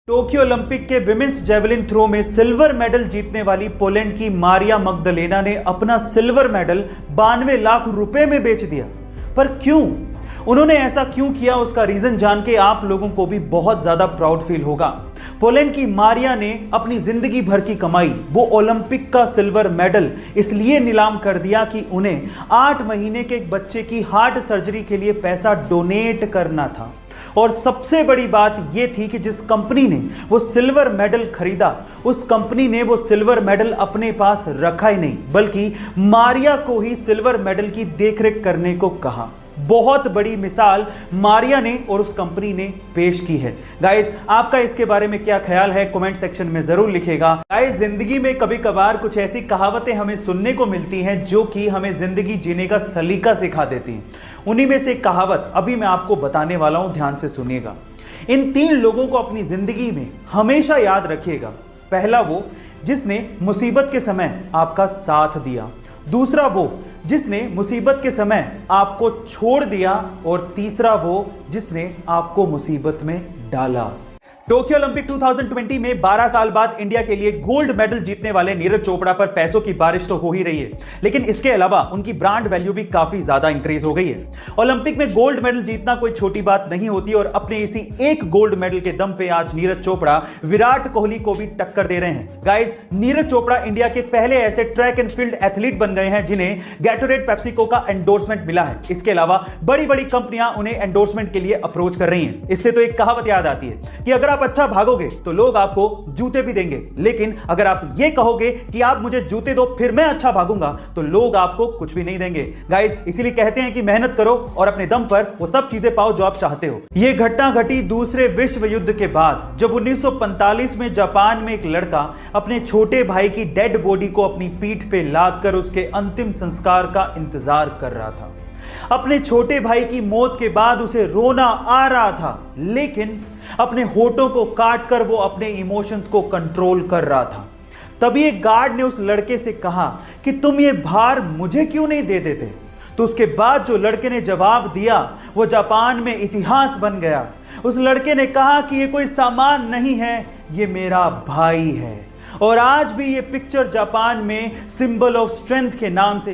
Tokyo Olympic के women's javelin throw में silver medal जीतने वाली पोलैंड की मारिया मग्दलेना ने अपना सिल्वर मेडल 92 लाख रुपए में बेच दिया। पर क्यों? उन्होंने ऐसा क्यों किया, उसका रीजन जान के आप लोगों को भी बहुत ज्यादा प्राउड फील होगा। पोलैंड की मारिया ने अपनी जिंदगी भर की कमाई, वो ओलंपिक का सिल्वर मेडल, इसलिए नीलाम कर दिया कि उन्हें 8 महीने के एक बच्चे की हार्ट सर्जरी के लिए पैसा डोनेट करना था। और सबसे बड़ी बात यह थी कि जिस कंपनी ने वो सिल्वर मेडल खरीदा, उस कंपनी ने वो सिल्वर मेडल अपने पास रखा ही नहीं, बल्कि मारिया को ही सिल्वर मेडल की देखरेख करने को कहा। बहुत बड़ी मिसाल मारिया ने और उस कंपनी ने पेश की है। गाइस, आपका इसके बारे में क्या ख्याल है, कमेंट सेक्शन में जरूर लिखिएगा। गाइस, जिंदगी में कभी कभार कुछ ऐसी कहावतें हमें सुनने को मिलती हैं जो कि हमें जिंदगी जीने का सलीका सिखा देती हैं। उन्हीं में से एक कहावत अभी मैं आपको बताने वाला हूं, ध्यान से सुनिएगा। इन 3 लोगों को अपनी जिंदगी में हमेशा याद रखिएगा। पहला वो जिसने मुसीबत के समय आपका साथ दिया, दूसरा वो जिसने मुसीबत के समय आपको छोड़ दिया, और तीसरा वो जिसने आपको मुसीबत में डाला। टोक्यो ओलंपिक 2020 में 12 साल बाद इंडिया के लिए गोल्ड मेडल जीतने वाले नीरज चोपड़ा पर पैसों की बारिश तो हो ही रही है, लेकिन इसके अलावा उनकी ब्रांड वैल्यू भी काफी ज्यादा इंक्रीज हो गई है। ओलंपिक में गोल्ड मेडल जीतना कोई छोटी बात नहीं होती, और अपने इसी एक गोल्ड मेडल के दम पे आज नीरज चोपड़ा विराट कोहली को भी टक्कर दे रहे हैं। गाइस, नीरज चोपड़ा इंडिया के पहले ऐसे ट्रैक एंड फील्ड एथलीट बन गए हैं जिन्हें गैटोरेड पेप्सिको का एंडोर्समेंट मिला है। इसके अलावा बड़ी बड़ी कंपनियां उन्हें एंडोर्समेंट के लिए अप्रोच कर रही हैं। इससे तो एक कहावत याद आती है कि अगर आप अच्छा भागोगे तो लोग आपको जूते भी देंगे, लेकिन अगर आप ये कहोगे कि आप मुझे जूते दो फिर मैं अच्छा भागूंगा, तो लोग आपको कुछ भी नहीं देंगे। गाइस, इसीलिए कहते हैं कि मेहनत करो और अपने दम पर वो सब चीजें पाओ जो आप चाहते हो। ये घटना घटी दूसरे विश्व युद्ध के बाद, जब 1945 में जापान में एक लड़का अपने छोटे भाई की डेड बॉडी को अपनी पीठ पे लाद कर उसके अंतिम संस्कार का इंतजार कर रहा था। अपने छोटे भाई की मौत के बाद उसे रोना आ रहा था, लेकिन अपने होठों को काटकर वो अपने इमोशंस को कंट्रोल कर रहा था। तभी एक गार्ड ने उस लड़के से कहा कि तुम ये भार मुझे क्यों नहीं दे देते। तो उसके बाद जो लड़के ने जवाब दिया वो जापान में इतिहास बन गया। उस लड़के ने कहा कि ये कोई सामान नहीं है, ये मेरा भाई है। और आज भी ये पिक्चर जापान में सिंबल ऑफ स्ट्रेंथ के नाम से